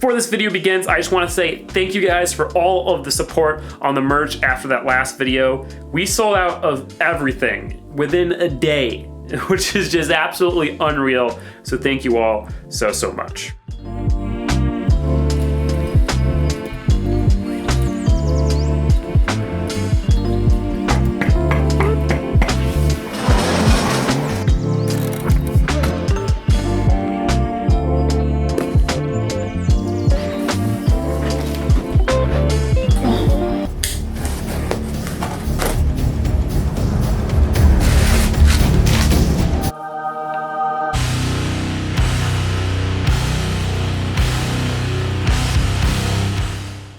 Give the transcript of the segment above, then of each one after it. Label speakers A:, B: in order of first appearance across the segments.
A: Before this video begins, I just want to say thank you guys for all of the support on the merch after that last video. We sold out of everything within a day, which is just absolutely unreal. So thank you all so much.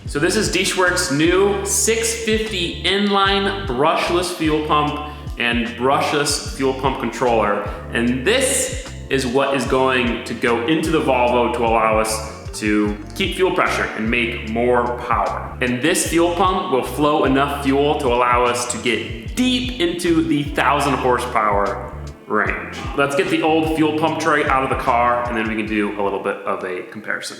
A: So this is Deatschwerks' new 650 inline brushless fuel pump and brushless fuel pump controller. And this is what is going to go into the Volvo to allow us to keep fuel pressure and make more power. And this fuel pump will flow enough fuel to allow us to get deep into the 1,000 horsepower range. Let's get the old fuel pump tray out of the car and then we can do a little bit of a comparison.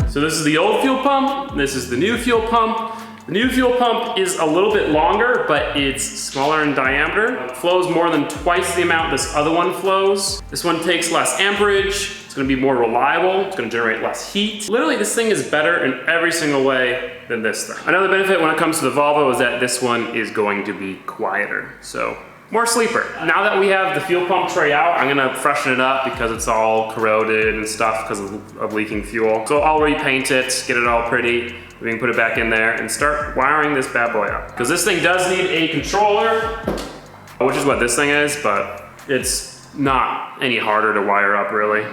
A: So this is the old fuel pump, this is the new fuel pump. The new fuel pump is a little bit longer, but it's smaller in diameter. It flows more than twice the amount this other one flows. This one takes less amperage, it's gonna be more reliable, it's gonna generate less heat. Literally, this thing is better in every single way than this thing. Another benefit when it comes to the Volvo is that this one is going to be quieter. So, more sleeper. Now that we have the fuel pump tray out, I'm gonna freshen it up because it's all corroded and stuff because of leaking fuel. So I'll repaint it, get it all pretty. We can put it back in there and start wiring this bad boy up. Because this thing does need a controller, which is what this thing is, but it's not any harder to wire up really.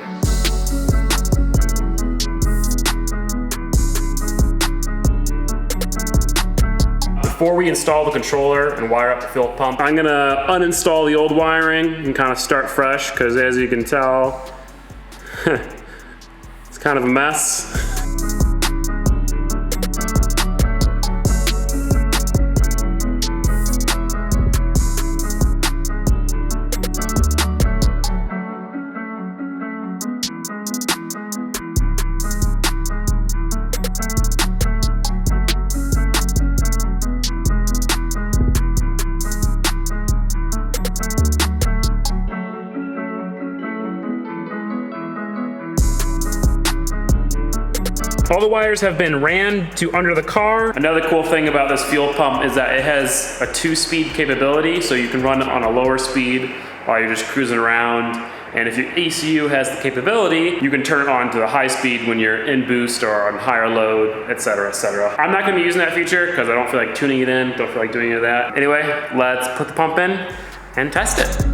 A: Before we install the controller and wire up the fuel pump, I'm gonna uninstall the old wiring and kind of start fresh, because as you can tell, it's kind of a mess. All the wires have been ran to under the car. Another cool thing about this fuel pump is that it has a 2-speed capability, so you can run it on a lower speed while you're just cruising around. And if your ECU has the capability, you can turn it on to the high speed when you're in boost or on higher load, etc., etc. I'm not gonna be using that feature because I don't feel like tuning it in, don't feel like doing any of that. Anyway, let's put the pump in and test it.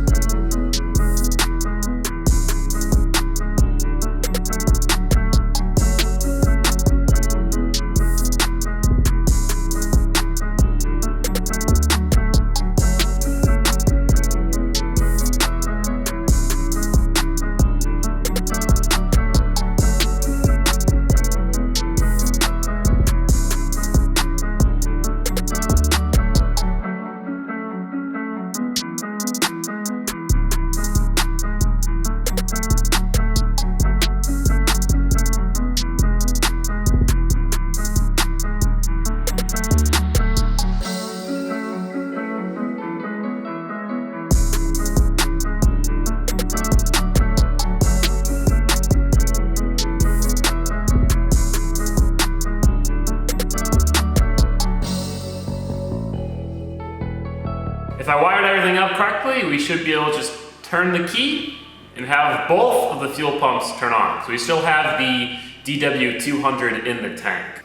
A: If I wired everything up correctly, we should be able to just turn the key and have both of the fuel pumps turn on. So we still have the DW200 in the tank.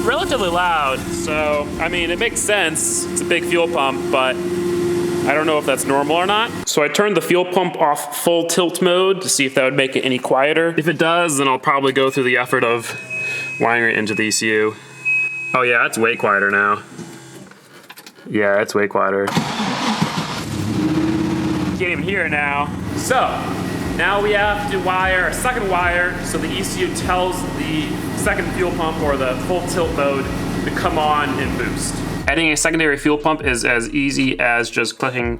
A: Relatively loud, so I mean, it makes sense. It's a big fuel pump, but I don't know if that's normal or not. So I turned the fuel pump off full tilt mode to see if that would make it any quieter. If it does, then I'll probably go through the effort of wiring it into the ECU. Oh yeah, it's way quieter now. Yeah, it's way quieter. Can't even hear it now. So, now we have to wire a second wire so the ECU tells the second fuel pump or the full tilt mode to come on and boost. Adding a secondary fuel pump is as easy as just clicking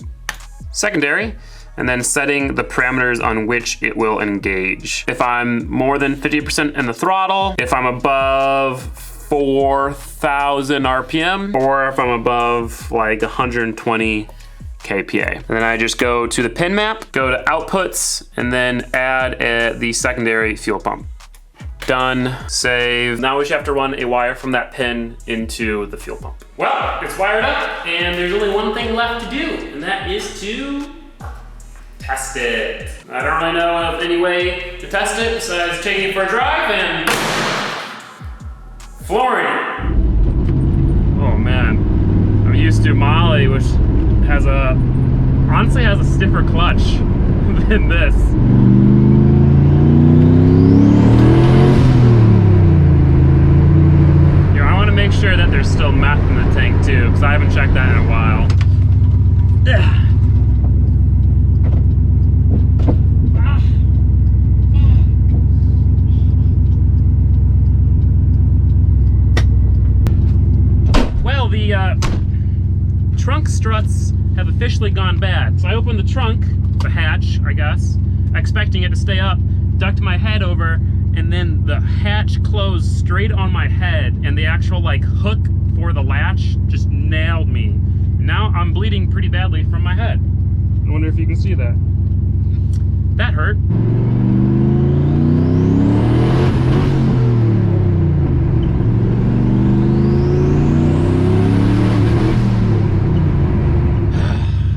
A: secondary and then setting the parameters on which it will engage. If I'm more than 50% in the throttle, if I'm above 4,000 RPM, or if I'm above like 120 kPa. And then I just go to the pin map, go to outputs, and then add the secondary fuel pump. Done, save. Now we just have to run a wire from that pin into the fuel pump. Well, it's wired up, and there's only one thing left to do, and that is to test it. I don't really know of any way to test it besides taking it for a drive and flooring it. Oh man, I'm used to Molly, which honestly has a stiffer clutch than this. You know, I want to make sure that there's still meth in the tank too, because I haven't checked that in a while. Well, the trunk struts have officially gone bad. So I opened the trunk, the hatch, I guess, expecting it to stay up, ducked my head over, and then the hatch closed straight on my head, and the actual like hook for the latch just nailed me. And now I'm bleeding pretty badly from my head. I wonder if you can see that. That hurt.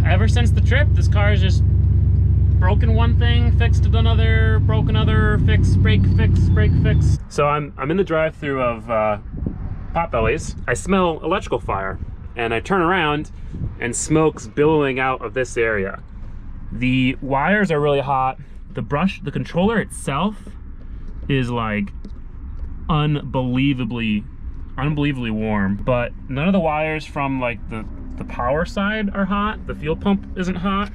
A: Ever since the trip, this car is just broken one thing, fixed another, broke another, fix, brake, fix, brake, fix. So I'm in the drive-through of Potbelly's. I smell electrical fire, and I turn around, and smoke's billowing out of this area. The wires are really hot. The controller itself is like unbelievably warm, but none of the wires from like the power side are hot. The fuel pump isn't hot.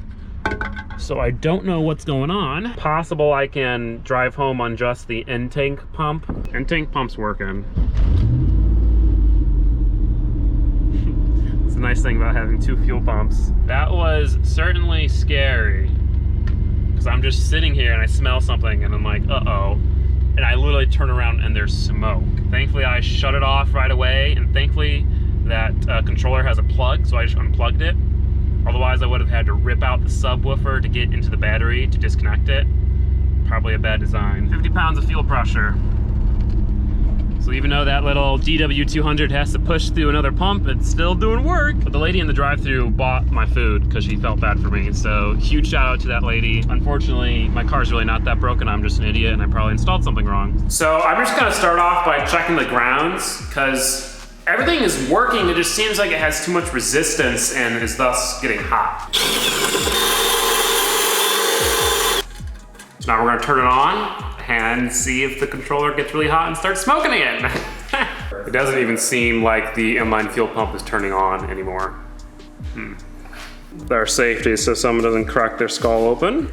A: So I don't know what's going on. Possible I can drive home on just the in-tank pump. In-tank pump's working. It's a nice thing about having two fuel pumps. That was certainly scary, because I'm just sitting here and I smell something and I'm like, uh-oh. And I literally turn around and there's smoke. Thankfully I shut it off right away, and thankfully that controller has a plug, so I just unplugged it. Otherwise I would have had to rip out the subwoofer to get into the battery to disconnect it. Probably a bad design. 50 pounds of fuel pressure. So even though that little DW200 has to push through another pump, it's still doing work. But the lady in the drive-thru bought my food because she felt bad for me. So huge shout out to that lady. Unfortunately, my car's really not that broken. I'm just an idiot and I probably installed something wrong. So I'm just gonna start off by checking the grounds, because everything is working. It just seems like it has too much resistance and is thus getting hot. So now we're gonna turn it on and see if the controller gets really hot and starts smoking again. It doesn't even seem like the inline fuel pump is turning on anymore. Our safety, so someone doesn't crack their skull open.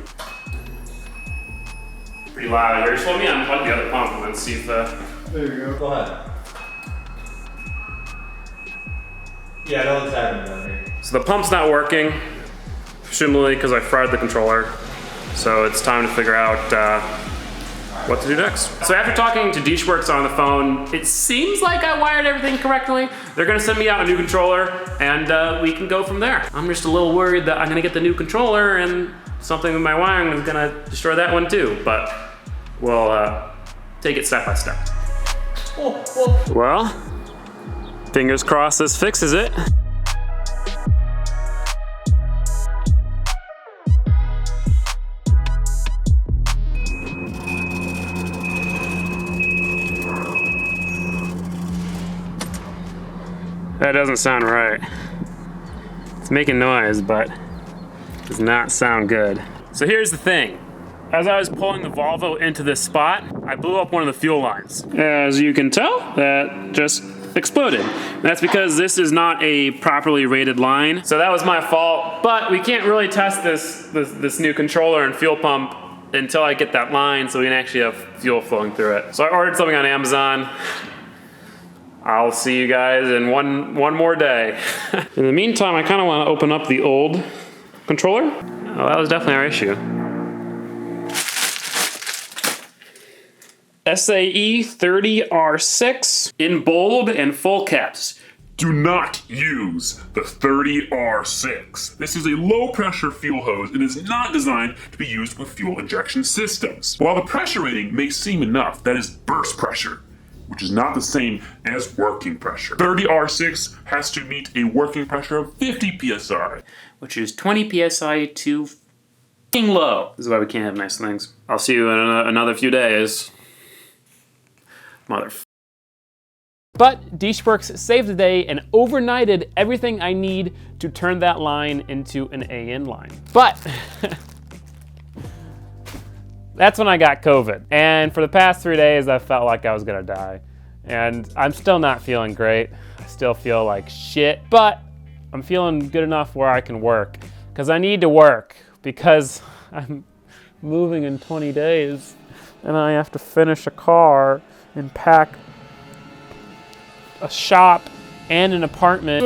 A: Pretty loud here. Just let me unplug the other pump and then see if the...
B: There you go, go ahead. Yeah, I know what's happening down here.
A: So the pump's not working, presumably because I fried the controller. So it's time to figure out what to do next. So after talking to Deatschwerks on the phone, it seems like I wired everything correctly. They're gonna send me out a new controller and we can go from there. I'm just a little worried that I'm gonna get the new controller and something with my wiring is gonna destroy that one too, but we'll take it step by step. Well, fingers crossed this fixes it. That doesn't sound right. It's making noise, but it does not sound good. So here's the thing. As I was pulling the Volvo into this spot, I blew up one of the fuel lines. As you can tell, that just exploded. And that's because this is not a properly rated line. So that was my fault, but we can't really test this new controller and fuel pump until I get that line so we can actually have fuel flowing through it. So I ordered something on Amazon. I'll see you guys in one more day. In the meantime, I kind of want to open up the old controller. Oh, that was definitely our issue. SAE 30R6 in bold and full caps.
C: Do not use the 30R6. This is a low-pressure fuel hose and is not designed to be used with fuel injection systems. While the pressure rating may seem enough, that is burst pressure, which is not the same as working pressure. 30R6 has to meet a working pressure of 50 PSI.
A: Which is 20 PSI too f***ing low. This is why we can't have nice things. I'll see you in another few days. But Deatschwerks saved the day and overnighted everything I need to turn that line into an AN line. But that's when I got COVID. And for the past 3 days, I felt like I was gonna die. And I'm still not feeling great. I still feel like shit, but I'm feeling good enough where I can work. Because I need to work, because I'm moving in 20 days and I have to finish a car and pack a shop and an apartment.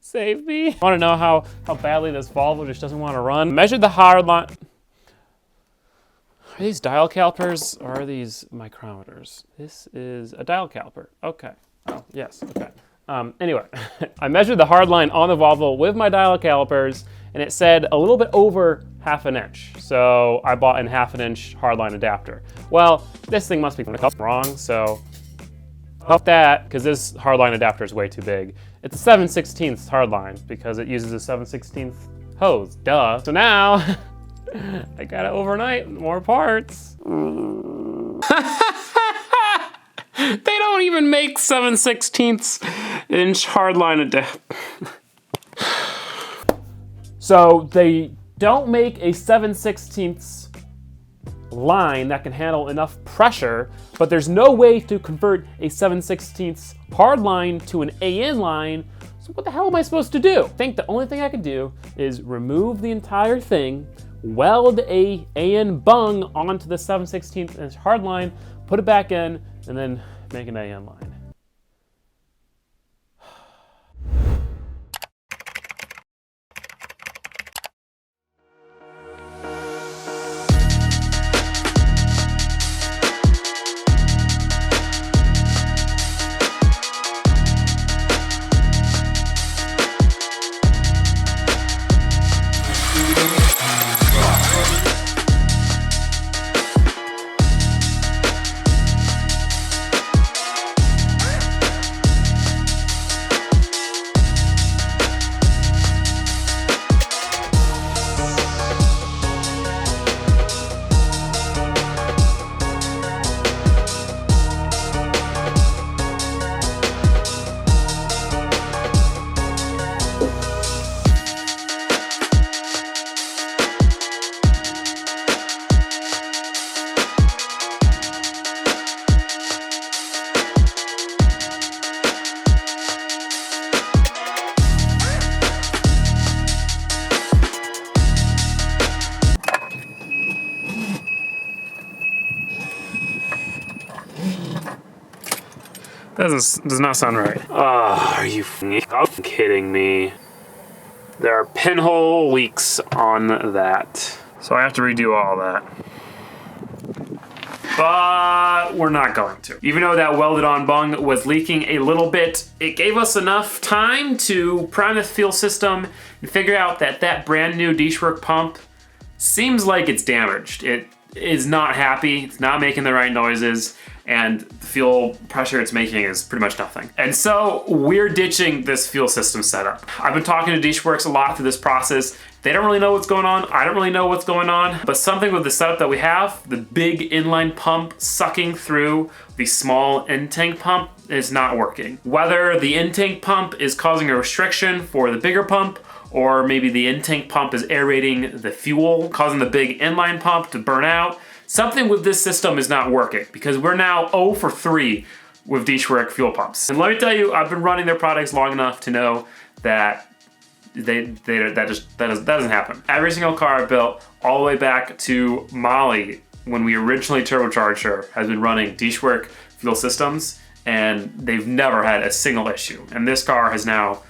A: Save me. I want to know how badly this Volvo just doesn't want to run. Measured the hard line. Are these dial calipers or are these micrometers? This is a dial caliper. Okay. Oh, yes. Okay. Anyway, I measured the hard line on the Volvo with my dial calipers and it said a little bit over ½ an inch. So I bought an ½ an inch hardline adapter. Well, this thing must be wrong, so fuck that, because this hardline adapter is way too big. It's a 7/16 hardline because it uses a 7/16 hose, duh. So now, I gotta overnight more parts. They don't even make 7/16 inch hardline adapter. So they don't make a 7/16 line that can handle enough pressure, but there's no way to convert a 7/16 hard line to an AN line. So what the hell am I supposed to do? I think the only thing I can do is remove the entire thing, weld a AN bung onto the 7/16 inch hard line, put it back in, and then make an AN line. That does not sound right. Oh, are you kidding me? There are pinhole leaks on that. So I have to redo all that. But we're not going to. Even though that welded on bung was leaking a little bit, it gave us enough time to prime the fuel system and figure out that that brand new Deatschwerks pump seems like it's damaged. It is not happy, it's not making the right noises, and the fuel pressure it's making is pretty much nothing. And so we're ditching this fuel system setup. I've been talking to Deatschwerks a lot through this process. They don't really know what's going on. I don't really know what's going on, but something with the setup that we have, the big inline pump sucking through the small in-tank pump is not working. Whether the in-tank pump is causing a restriction for the bigger pump, or maybe the in-tank pump is aerating the fuel, causing the big inline pump to burn out, something with this system is not working because we're now 0 for 3 with Deatschwerks fuel pumps. And let me tell you, I've been running their products long enough to know that that doesn't happen. Every single car I built, all the way back to Molly, when we originally turbocharged her, has been running Deatschwerks fuel systems, and they've never had a single issue. And this car has now,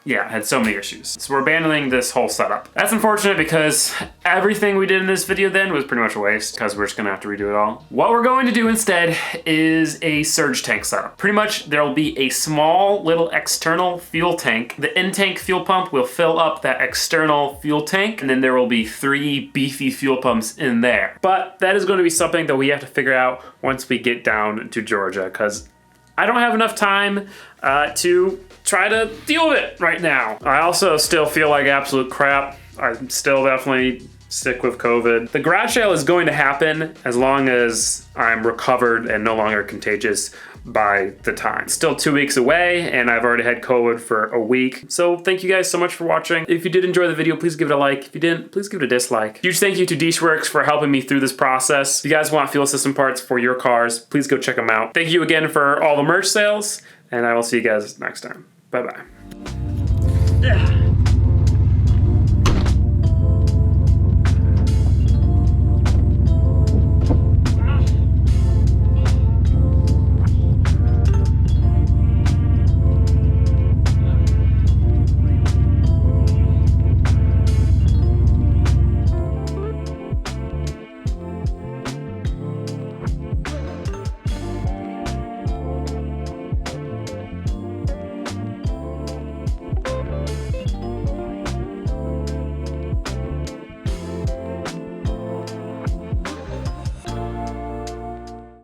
A: had so many issues. So we're abandoning this whole setup. That's unfortunate because everything we did in this video then was pretty much a waste because we're just gonna have to redo it all. What we're going to do instead is a surge tank setup. Pretty much there will be a small little external fuel tank. The in-tank fuel pump will fill up that external fuel tank, and then there will be 3 beefy fuel pumps in there. But that is going to be something that we have to figure out once we get down to Georgia, because I don't have enough time to try to deal with it right now. I also still feel like absolute crap. I'm still definitely sick with COVID. The garage sale is going to happen as long as I'm recovered and no longer contagious by the time. It's still 2 weeks away, and I've already had COVID for a week. So thank you guys so much for watching. If you did enjoy the video, please give it a like. If you didn't, please give it a dislike. Huge thank you to Deatschwerks for helping me through this process. If you guys want fuel system parts for your cars, please go check them out. Thank you again for all the merch sales, and I will see you guys next time. Bye-bye.